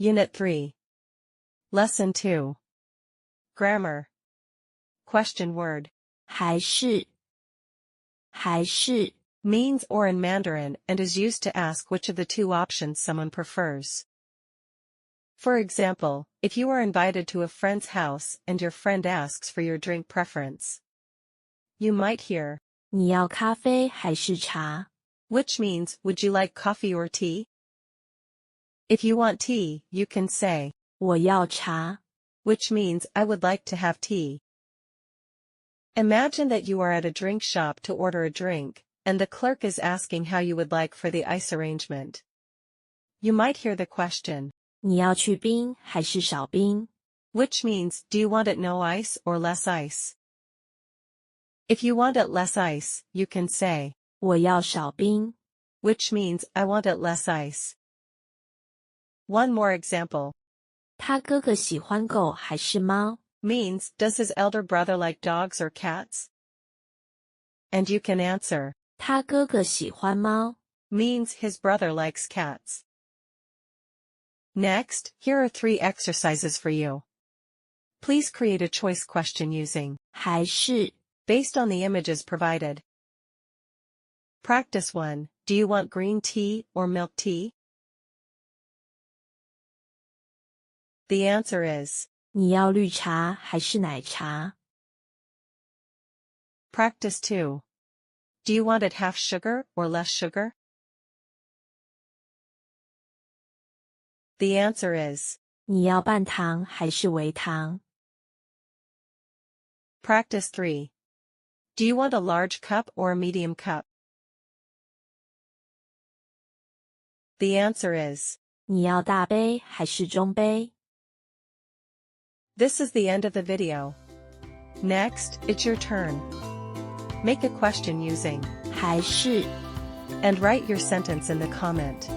Unit 3. Lesson 2. Grammar. Question word. 还是 Means or in Mandarin and is used to ask which of the two options someone prefers. For example, if you are invited to a friend's house and your friend asks for your drink preference, you might hear, 你要咖啡还是茶 which means, would you like coffee or tea? If you want tea, you can say, 我要茶 which means, I would like to have tea. Imagine that you are at a drink shop to order a drink, and the clerk is asking how you would like for the ice arrangement. You might hear the question, 你要去冰还是少冰 which means, do you want it no ice or less ice? If you want it less ice, you can say, 我要少冰 which means, I want it less ice. One more example. 他哥哥喜欢狗还是猫 Means, does his elder brother like dogs or cats? And you can answer, 他哥哥喜欢猫 means his brother likes cats. Next, here are 3 exercises for you. Please create a choice question using 还是 based on the images provided. Practice 1. Do you want green tea or milk tea? The answer is, 你要绿茶还是奶茶 Practice 2. Do you want it half sugar or less sugar? The answer is, 你要半糖还是微糖 Practice 3. Do you want a large cup or a medium cup? The answer is, 你要大杯还是中杯 This is the end of the video. Next, it's your turn. Make a question using 还是 and write your sentence in the comment.